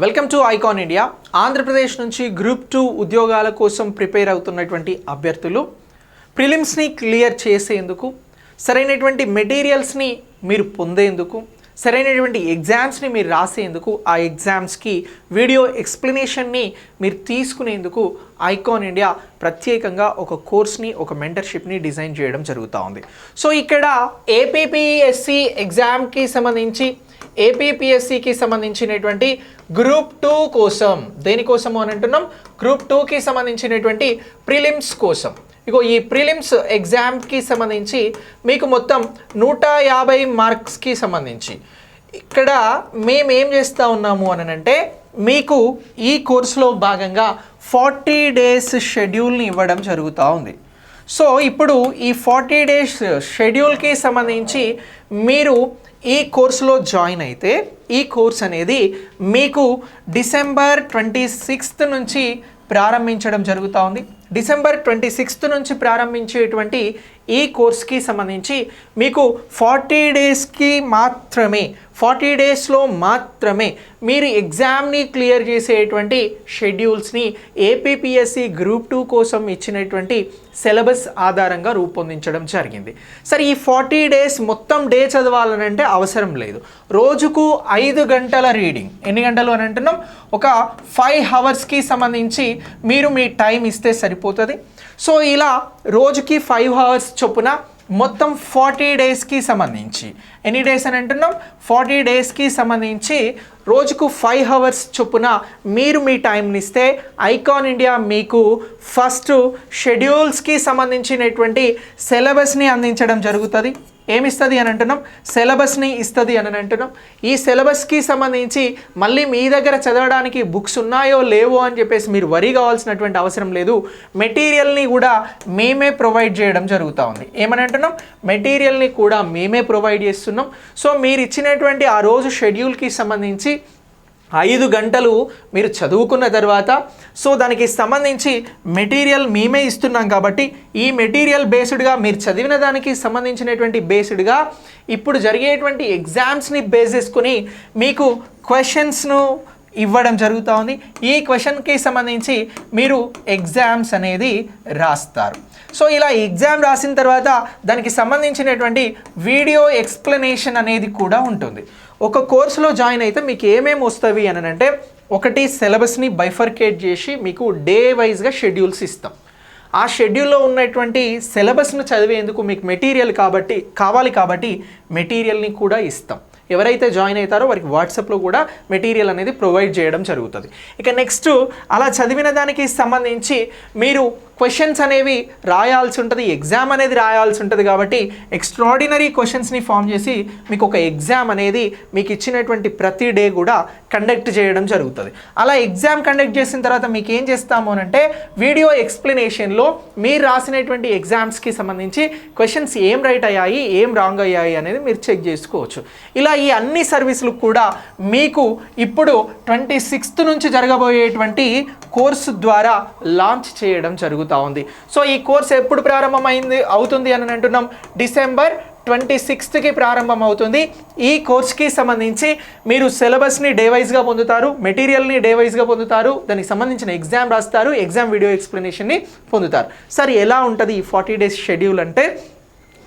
Welcome to icon India. Andhra Pradesh నుంచి group 2 ఉద్యోగాల కోసం ప్రిపేర్ అవుతున్నటువంటి అభ్యర్థులు ప్రిలిమ్స్ని క్లియర్ చేసేందుకు, సరైనటువంటి మెటీరియల్స్ని మీరు పొందేందుకు, సరైనటువంటి ఎగ్జామ్స్ని మీరు రాసేందుకు, ఆ ఎగ్జామ్స్కి వీడియో ఎక్స్ప్లెనేషన్ని మీరు తీసుకునేందుకు ఐకాన్ ఇండియా ప్రత్యేకంగా ఒక కోర్స్ని, ఒక మెంటర్షిప్ని డిజైన్ చేయడం జరుగుతూ ఉంది. సో ఇక్కడ ఏపీపీఎస్సి ఎగ్జామ్కి సంబంధించి, ఏపీపీఎస్సికి సంబంధించినటువంటి గ్రూప్ 2 కోసం, దేనికోసము అని అంటున్నాం, గ్రూప్ 2కి సంబంధించినటువంటి ప్రిలిమ్స్ కోసం. ఇగో ఈ ప్రిలిమ్స్ ఎగ్జామ్కి సంబంధించి మీకు మొత్తం 150 మార్క్స్కి సంబంధించి ఇక్కడ మేము ఏం చేస్తూ ఉన్నాము అని అంటే, మీకు ఈ కోర్సులో భాగంగా 40 డేస్ షెడ్యూల్ని ఇవ్వడం జరుగుతూ ఉంది. సో ఇప్పుడు ఈ 40 డేస్ షెడ్యూల్కి సంబంధించి మీరు ఈ కోర్సులో జాయిన్ అయితే, ఈ కోర్స్ అనేది మీకు డిసెంబర్ 26 నుంచి ప్రారంభించడం జరుగుతూ ఉంది. డిసెంబర్ 26 నుంచి ప్రారంభించేటువంటి ఈ కోర్స్కి సంబంధించి మీకు 40 డేస్కి మాత్రమే, 40 డేస్లో మాత్రమే మీరు ఎగ్జామ్ని క్లియర్ చేసేటువంటి షెడ్యూల్స్ని ఏపీపీఎస్సి గ్రూప్ 2 కోసం ఇచ్చినటువంటి సిలబస్ ఆధారంగా రూపొందించడం జరిగింది. సరే, ఈ 40 డేస్ మొత్తం డే చదవాలనంటే అవసరం లేదు. రోజుకు 5 గంటల రీడింగ్, ఎన్ని గంటలు అని అంటున్నాం, ఒక 5 అవర్స్కి సంబంధించి మీరు మీ టైం ఇస్తే సరిపోతుంది. సో ఇలా రోజుకి 5 అవర్స్ చొప్పున మొత్తం 40 డేస్కి సంబంధించి, ఎన్ని డేస్ అని అంటున్నాం, 40 డేస్కి సంబంధించి రోజుకు 5 అవర్స్ చొప్పున మీరు మీ టైంని ఇస్తే ఐకాన్ ఇండియా మీకు ఫస్ట్ షెడ్యూల్స్కి సంబంధించినటువంటి సిలబస్ని అందించడం జరుగుతుంది. ఏమిస్తుంది అని అంటున్నాం, సిలబస్ని ఇస్తుంది అని అంటున్నాం. ఈ సిలబస్కి సంబంధించి మళ్ళీ మీ దగ్గర చదవడానికి బుక్స్ ఉన్నాయో లేవో అని చెప్పేసి మీరు వరీ కావాల్సినటువంటి అవసరం లేదు. మెటీరియల్ని కూడా మేమే ప్రొవైడ్ చేయడం జరుగుతూ ఉంది. ఏమని అంటున్నాం, మెటీరియల్ని కూడా మేమే ప్రొవైడ్ చేస్తున్నాం. సో మీరు ఇచ్చినటువంటి ఆ రోజు షెడ్యూల్కి సంబంధించి 5 గంటలు మీరు చదువుకున్న తర్వాత, సో దానికి సంబంధించి మెటీరియల్ మేమే ఇస్తున్నాం కాబట్టి, ఈ మెటీరియల్ బేస్డ్గా మీరు చదివిన దానికి సంబంధించినటువంటి బేస్డ్గా ఇప్పుడు జరిగేటువంటి ఎగ్జామ్స్ని బేస్ చేసుకుని మీకు క్వశ్చన్స్ను ఇవ్వడం జరుగుతూ ఉంది. ఈ క్వశ్చన్కి సంబంధించి మీరు ఎగ్జామ్స్ అనేది రాస్తారు. సో ఇలా ఎగ్జామ్ రాసిన తర్వాత దానికి సంబంధించినటువంటి వీడియో ఎక్స్ప్లెనేషన్ అనేది కూడా ఉంటుంది. ఒక కోర్సులో జాయిన్ అయితే మీకు ఏమేమి వస్తాయి అని అంటే, ఒకటి సిలబస్ని బైఫర్కేట్ చేసి మీకు డే వైజ్గా షెడ్యూల్స్ ఇస్తాం. ఆ షెడ్యూల్లో ఉన్నటువంటి సిలబస్ను చదివేందుకు మీకు మెటీరియల్ కావాలి కాబట్టి మెటీరియల్ని కూడా ఇస్తాం. ఎవరైతే జాయిన్ అవుతారో వారికి వాట్సాప్లో కూడా మెటీరియల్ అనేది ప్రొవైడ్ చేయడం జరుగుతుంది. ఇక నెక్స్ట్, అలా చదివిన దానికి సంబంధించి మీరు క్వశ్చన్స్ అనేవి రాయాల్సి ఉంటుంది, ఎగ్జామ్ అనేది రాయాల్సి ఉంటుంది. కాబట్టి ఎక్స్ట్రాడినరీ క్వశ్చన్స్ని ఫామ్ చేసి మీకు ఒక ఎగ్జామ్ అనేది మీకు ఇచ్చినటువంటి ప్రతి డే కూడా కండక్ట్ చేయడం జరుగుతుంది. అలా ఎగ్జామ్ కండక్ట్ చేసిన తర్వాత మీకు ఏం చేస్తాము అని అంటే, వీడియో ఎక్స్ప్లెనేషన్లో మీరు రాసినటువంటి ఎగ్జామ్స్కి సంబంధించి క్వశ్చన్స్ ఏం రైట్ అయ్యాయి, ఏం రాంగ్ అయ్యాయి అనేది మీరు చెక్ చేసుకోవచ్చు. ఇలా ఈ అన్ని సర్వీసులు కూడా మీకు ఇప్పుడు 26 నుంచి జరగబోయేటువంటి కోర్సు ద్వారా లాంచ్ చేయడం జరుగుతుంది. సో ఈ కోర్స్ ఎప్పుడు అవుతుంది అని అంటున్నాం, డిసెంబర్ 26కి ప్రారంభం అవుతుంది. ఈ కోర్స్కి సంబంధించి మీరు సిలబస్ని డే వైజ్గా పొందుతారు, మెటీరియల్ని డే వైజ్గా పొందుతారు, దానికి సంబంధించిన ఎగ్జామ్ రాస్తారు, ఎగ్జామ్ వీడియో ఎక్స్ప్లెనేషన్ని పొందుతారు. సరే, ఎలా ఉంటుంది ఈ 40 డేస్ షెడ్యూల్ అంటే,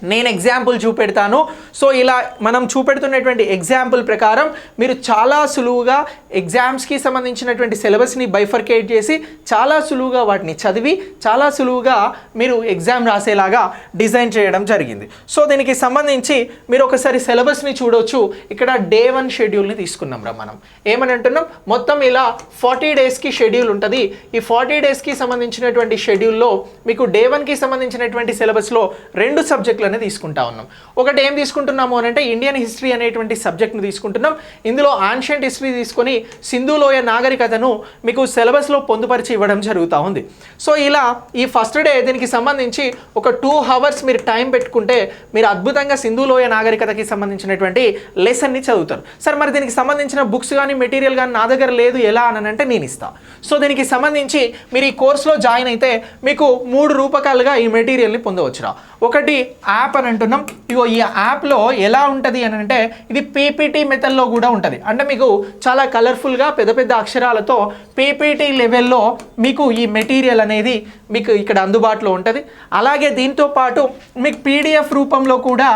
నేను ఎగ్జాంపుల్ చూపెడతాను. సో ఇలా మనం చూపెడుతున్నటువంటి ఎగ్జాంపుల్ ప్రకారం మీరు చాలా సులువుగా ఎగ్జామ్స్కి సంబంధించినటువంటి సిలబస్ని బైఫర్కేట్ చేసి చాలా సులువుగా వాటిని చదివి చాలా సులువుగా మీరు ఎగ్జామ్ రాసేలాగా డిజైన్ చేయడం జరిగింది. సో దీనికి సంబంధించి మీరు ఒకసారి సిలబస్ని చూడవచ్చు. ఇక్కడ డే 1 షెడ్యూల్ని తీసుకున్నాం మనం. ఏమని అంటున్నాం, మొత్తం ఇలా 40 డేస్కి షెడ్యూల్ ఉంటుంది. ఈ 40 డేస్కి సంబంధించినటువంటి షెడ్యూల్లో మీకు డే 1కి సంబంధించినటువంటి సిలబస్లో 2 సబ్జెక్టులు అనేది తీసుకుంటా ఉన్నాం. ఒకటి ఏం తీసుకుంటున్నాము అని అంటే, ఇండియన్ హిస్టరీ అనేటువంటి సబ్జెక్ట్ని తీసుకుంటున్నాం. ఇందులో ఆన్షియంట్ హిస్టరీ తీసుకొని సింధు లోయ నాగరికతను మీకు సిలబస్లో పొందుపరిచి ఇవ్వడం జరుగుతూ ఉంది. సో ఇలా ఈ ఫస్ట్ డే దీనికి సంబంధించి ఒక 2 అవర్స్ మీరు టైం పెట్టుకుంటే మీరు అద్భుతంగా సింధు లోయ నాగరికతకి సంబంధించినటువంటి లెసన్ని చదువుతారు. సరే, మరి దీనికి సంబంధించిన బుక్స్ కానీ మెటీరియల్ కానీ నా దగ్గర లేదు, ఎలా అని అంటే నేను ఇస్తాను. సో దీనికి సంబంధించి మీరు ఈ కోర్సులో జాయిన్ అయితే మీకు 3 రూపకాలుగా ఈ మెటీరియల్ని పొందవచ్చురా. ఒకటి యాప్ అని అంటున్నాం. ఇగో ఈ యాప్లో ఎలా ఉంటుంది అని అంటే ఇది పీపీటీ మెథడ్లో కూడా ఉంటుంది. అంటే మీకు చాలా కలర్ఫుల్గా పెద్ద పెద్ద అక్షరాలతో పీపీటీ లెవెల్లో మీకు ఈ మెటీరియల్ అనేది మీకు ఇక్కడ అందుబాటులో ఉంటుంది. అలాగే దీంతో పాటు మీకు పీడిఎఫ్ రూపంలో కూడా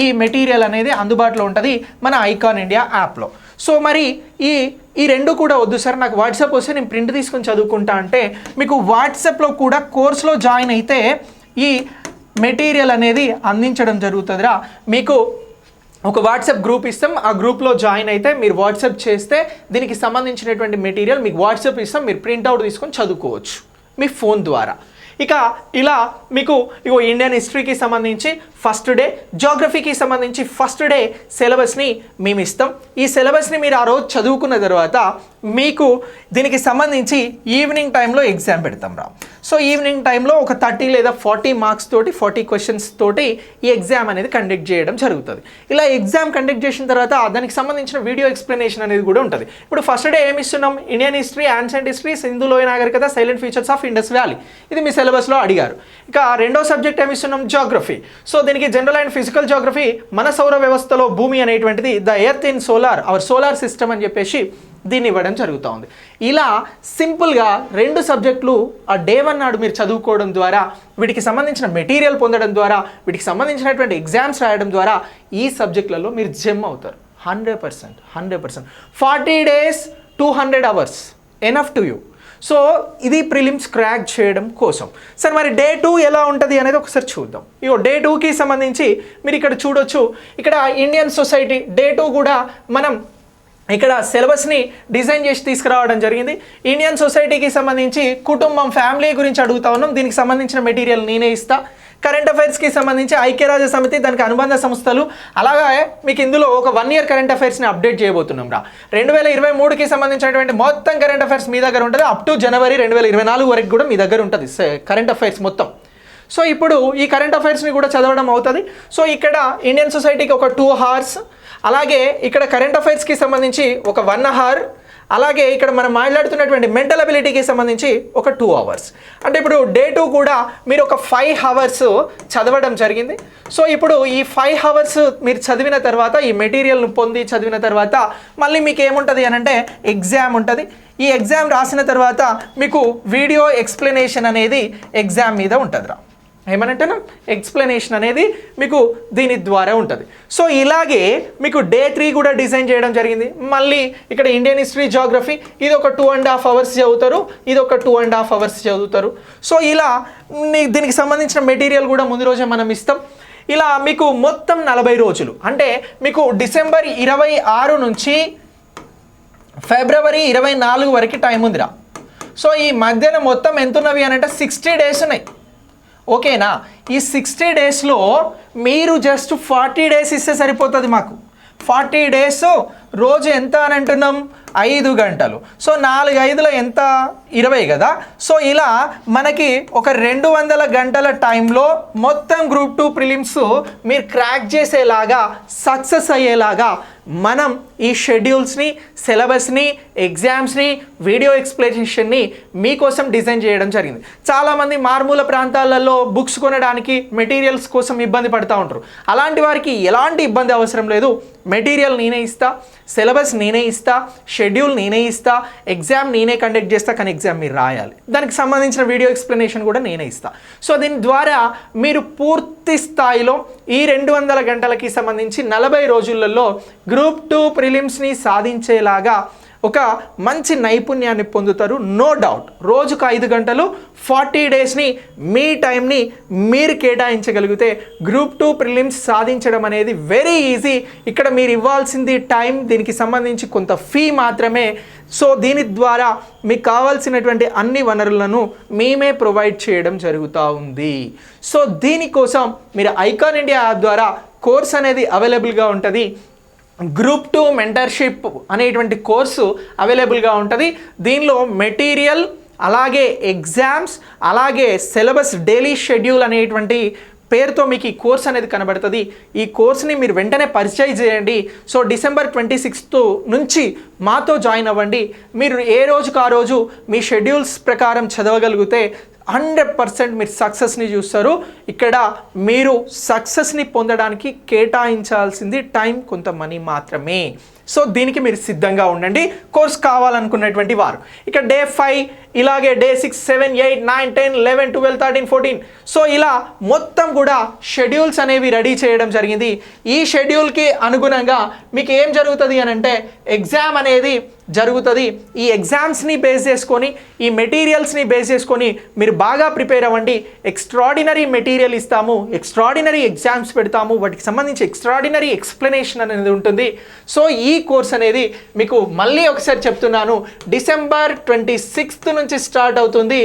ఈ మెటీరియల్ అనేది అందుబాటులో ఉంటుంది మన ఐకాన్ ఇండియా యాప్లో. సో మరి ఈ రెండు కూడా వద్దు సార్, నాకు వాట్సాప్ వస్తే నేను ప్రింట్ తీసుకొని చదువుకుంటా అంటే మీకు వాట్సాప్లో కూడా కోర్సులో జాయిన్ అయితే ఈ మెటీరియల్ అనేది అందించడం జరుగుతుందిరా. మీకు ఒక వాట్సాప్ గ్రూప్ ఇస్తాం, ఆ గ్రూప్లో జాయిన్ అయితే మీరు వాట్సాప్ చేస్తే దీనికి సంబంధించినటువంటి మెటీరియల్ మీకు వాట్సాప్ ఇస్తాం, మీరు ప్రింట్అవుట్ తీసుకొని చదువుకోవచ్చు మీ ఫోన్ ద్వారా. ఇక ఇలా మీకు ఇగో ఇండియన్ హిస్టరీకి సంబంధించి ఫస్ట్ డే, జియోగ్రఫీకి సంబంధించి ఫస్ట్ డే సిలబస్ని మేము ఇస్తాం. ఈ సిలబస్ని మీరు ఆ రోజు చదువుకున్న తర్వాత మీకు దీనికి సంబంధించి ఈవినింగ్ టైంలో ఎగ్జామ్ పెడతాం రా. సో ఈవినింగ్ టైంలో ఒక 30 లేదా 40 మార్క్స్ తోటి 40 క్వశ్చన్స్ తోటి ఈ ఎగ్జామ్ అనేది కండక్ట్ చేయడం జరుగుతుంది. ఇలా ఎగ్జామ్ కండక్ట్ చేసిన తర్వాత దానికి సంబంధించిన వీడియో ఎక్స్ప్లెనేషన్ అనేది కూడా ఉంటుంది. ఇప్పుడు ఫస్ట్ డే ఏమి ఇస్తున్నాం, Indian history, ancient history, Sindhu లోయ నాగరికత, silent features of Indus valley, ఇది మీ సిలబస్లో అడిగారు. ఇక రెండో సబ్జెక్ట్ ఏమి ఇస్తున్నాం, జియోగ్రఫీ. సో దీనికి జనరల్ అండ్ ఫిజికల్ జియోగ్రఫీ, మన సౌర వ్యవస్థలో భూమి అనేటువంటిది the earth in solar, our solar system అని చెప్పేసి దీన్ని ఇవ్వడం జరుగుతూ ఉంది. ఇలా సింపుల్గా 2 సబ్జెక్టులు ఆ డే 1 నాడు మీరు చదువుకోవడం ద్వారా, వీటికి సంబంధించిన మెటీరియల్ పొందడం ద్వారా, వీటికి సంబంధించినటువంటి ఎగ్జామ్స్ రాయడం ద్వారా ఈ సబ్జెక్టులలో మీరు జెమ్ అవుతారు 100%. 40 days 200 hours enough to you. So ఇది ప్రిలిమ్స్ క్రాక్ చేయడం కోసం. సరే మరి డే 2 ఎలా ఉంటుంది అనేది ఒకసారి చూద్దాం. ఇగో డే 2కి సంబంధించి మీరు ఇక్కడ చూడొచ్చు, ఇక్కడ ఇండియన్ సొసైటీ డే 2 కూడా మనం ఇక్కడ సిలబస్ని డిజైన్ చేసి తీసుకురావడం జరిగింది. ఇండియన్ సొసైటీకి సంబంధించి కుటుంబం, ఫ్యామిలీ గురించి అడుగుతా ఉన్నాం, దీనికి సంబంధించిన మెటీరియల్ నేనే ఇస్తా. కరెంట్ అఫైర్స్కి సంబంధించి ఐక్యరాజ్య సమితి, దానికి అనుబంధ సంస్థలు, అలాగే మీకు ఇందులో ఒక 1 year కరెంట్ అఫైర్స్ని అప్డేట్ చేయబోతున్నాం రా. 2023కి సంబంధించినటువంటి మొత్తం కరెంట్ అఫైర్స్ మీ దగ్గర ఉంటుంది. అప్ టు జనవరి 2024 వరకు కూడా మీ దగ్గర ఉంటుంది కరెంట్ అఫైర్స్ మొత్తం. సో ఇప్పుడు ఈ కరెంట్ అఫైర్స్ని కూడా చదవడం అవుతుంది. సో ఇక్కడ ఇండియన్ సొసైటీకి ఒక 2 hours, అలాగే ఇక్కడ కరెంట్ అఫైర్స్కి సంబంధించి ఒక 1 hour, అలాగే ఇక్కడ మనం మాట్లాడుతున్నటువంటి మెంటల్ అబిలిటీకి సంబంధించి ఒక 2 hours. అంటే ఇప్పుడు డే 2 కూడా మీరు ఒక 5 hours చదవడం జరిగింది. సో ఇప్పుడు ఈ 5 hours మీరు చదివిన తర్వాత, ఈ మెటీరియల్ను పొంది చదివిన తర్వాత మళ్ళీ మీకు ఏముంటుంది అని అంటే ఎగ్జామ్ ఉంటుంది. ఈ ఎగ్జామ్ రాసిన తర్వాత మీకు వీడియో ఎక్స్ప్లెనేషన్ అనేది ఎగ్జామ్ మీద ఉంటుంది రా. ఏమనంటేనా ఎక్స్ప్లెనేషన్ అనేది మీకు దీని ద్వారా ఉంటుంది. సో ఇలాగే మీకు డే 3 కూడా డిజైన్ చేయడం జరిగింది. మళ్ళీ ఇక్కడ ఇండియన్ హిస్టరీ, జియోగ్రఫీ, ఇది ఒక 2.5 hours చదువుతారు, ఇది ఒక 2.5 hours చదువుతారు. సో ఇలా దీనికి సంబంధించిన మెటీరియల్ కూడా ముందు రోజే మనం ఇస్తాం. ఇలా మీకు మొత్తం 40 రోజులు, అంటే మీకు డిసెంబర్ 26 నుంచి ఫిబ్రవరి 24 వరకు టైం ఉందిరా. సో ఈ మధ్యన మొత్తం ఎంత ఉన్నవి అని అంటే 60 days ఉన్నాయి. ఓకేనా? ఈ 60 daysలో మీరు జస్ట్ 40 days ఇస్తే సరిపోతుంది. మాకు 40 days రోజు ఎంత అని అంటున్నాం, 5 గంటలు. సో 4 5 ఎంత, 20 కదా. సో ఇలా మనకి ఒక 200 గంటల టైంలో మొత్తం గ్రూప్ 2 ప్రిలిమ్స్ మీరు క్రాక్ చేసేలాగా, సక్సెస్ అయ్యేలాగా మనం ఈ షెడ్యూల్స్ని, సిలబస్ని, ఎగ్జామ్స్ని, వీడియో ఎక్స్ప్లెనేషన్ని మీకోసం డిజైన్ చేయడం జరిగింది. చాలామంది మారుమూల ప్రాంతాలలో బుక్స్ కొనడానికి, మెటీరియల్స్ కోసం ఇబ్బంది పడుతూ ఉంటారు. అలాంటి వారికి ఎలాంటి ఇబ్బంది అవసరం లేదు. మెటీరియల్ నేనే ఇస్తా, సిలబస్ నేనే ఇస్తా, షెడ్యూల్ నేనే ఇస్తా, ఎగ్జామ్ నేనే కండక్ట్ చేస్తా, కానీ ఎగ్జామ్ మీరు రాయాలి. దానికి సంబంధించిన వీడియో ఎక్స్ప్లెనేషన్ కూడా నేనే ఇస్తా. సో దీని ద్వారా మీరు పూర్తి స్థాయిలో ఈ 200 గంటలకి సంబంధించి 40 రోజులలో గ్రూప్ 2 ప్రిలిమ్స్ని సాధించేలాగా ఒక మంచి నైపుణ్యాన్ని పొందుతారు. No doubt. రోజుకు 5 గంటలు 40 డేస్ని మీ టైంని మీరు కేటాయించగలిగితే గ్రూప్ 2 ప్రిలిమ్స్ సాధించడం అనేది వెరీ ఈజీ. ఇక్కడ మీరు ఇవ్వాల్సింది టైం, దీనికి సంబంధించి కొంత ఫీ మాత్రమే. సో దీని ద్వారా మీకు కావాల్సినటువంటి అన్ని వనరులను మేమే ప్రొవైడ్ చేయడం జరుగుతూ ఉంది. సో దీనికోసం మీరు ఐకాన్ ఇండియా యాప్ ద్వారా కోర్స్ అనేది అవైలబుల్గా ఉంటుంది. గ్రూప్ 2 మెంటర్షిప్ అనేటువంటి కోర్సు అవైలబుల్గా ఉంటుంది. దీనిలో మెటీరియల్, అలాగే ఎగ్జామ్స్, అలాగే సిలబస్, డైలీ షెడ్యూల్ అనేటువంటి పేరుతో మీకు ఈ కోర్స్ అనేది కనబడుతుంది. ఈ కోర్స్ని మీరు వెంటనే పరిచయం చేయండి. సో డిసెంబర్ 26 నుంచి మాతో జాయిన్ అవ్వండి. మీరు ఏ రోజుకు ఆ రోజు మీ షెడ్యూల్స్ ప్రకారం చదవగలిగితే 100% మీరు సక్సెస్ని చూస్తారు. ఇక్కడ మీరు సక్సెస్ని పొందడానికి కేటాయించాల్సింది టైం, కొంత మనీ మాత్రమే. సో దీనికి మీరు సిద్ధంగా ఉండండి కోర్స్ కావాలనుకున్నటువంటి వారు. ఇక డే 5 ఇలాగే డే 6, 7, 8, 9, 10, 11, 12, 13, 14 సో ఇలా మొత్తం కూడా షెడ్యూల్స్ అనేవి రెడీ చేయడం జరిగింది. ఈ షెడ్యూల్కి అనుగుణంగా మీకు ఏం జరుగుతుంది అని అంటే ఎగ్జామ్ అనేది జరుగుతుంది. ఈ ఎగ్జామ్స్ని బేస్ చేసుకొని, ఈ మెటీరియల్స్ని బేస్ చేసుకొని మీరు బాగా ప్రిపేర్ అవ్వండి. ఎక్స్ట్రాడినరీ మెటీరియల్ ఇస్తాము, ఎక్స్ట్రాడినరీ ఎగ్జామ్స్ పెడతాము, వాటికి సంబంధించి ఎక్స్ట్రాడినరీ ఎక్స్ప్లెనేషన్ అనేది ఉంటుంది. సో ఈ కోర్స్ అనేది మీకు మళ్ళీ ఒకసారి చెప్తున్నాను, డిసెంబర్ 26 నుంచి స్టార్ట్ అవుతుంది.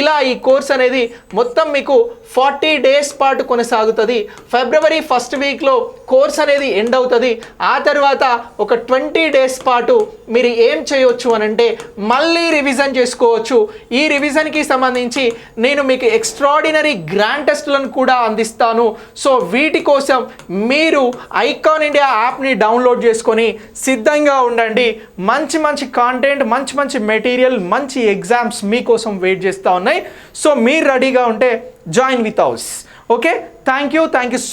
ఇలా ఈ కోర్స్ అనేది మొత్తం మీకు 40 డేస్ పాటు కొనసాగుతుంది. ఫిబ్రవరి 1st వీక్లో కోర్స్ అనేది ఎండ్ అవుతుంది. ఆ తర్వాత ఒక 20 డేస్ పాటు మీరు ఏం చేయొచ్చు అని అంటే మళ్ళీ రివిజన్ చేసుకోవచ్చు. ఈ రివిజన్కి సంబంధించి నేను మీకు ఎక్స్ట్రాడినరీ గ్రాండ్ టెస్ట్లను కూడా అందిస్తాను. సో వీటి కోసం మీరు ఐకాన్ ఇండియా యాప్ని డౌన్లోడ్ చేసుకొని సిద్ధంగా ఉండండి. మంచి మంచి కాంటెంట్, మంచి మంచి మెటీరియల్, మంచి ఎగ్జామ్స్ మీకోసం వెయిట్ చేస్తూ ఉన్నాయి. సో మీరు రెడీగా ఉంటే join with us. Okay, thank you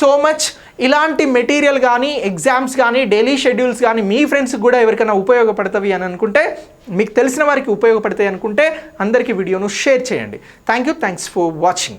so much. ఇలాంటి మెటీరియల్ కానీ, ఎగ్జామ్స్ కానీ, డైలీ షెడ్యూల్స్ కానీ మీ ఫ్రెండ్స్కి కూడా ఎవరికైనా ఉపయోగపడతాయి అని అనుకుంటే, మీకు తెలిసిన వారికి ఉపయోగపడతాయి అనుకుంటే అందరికీ వీడియోను షేర్ చేయండి. Thanks for watching.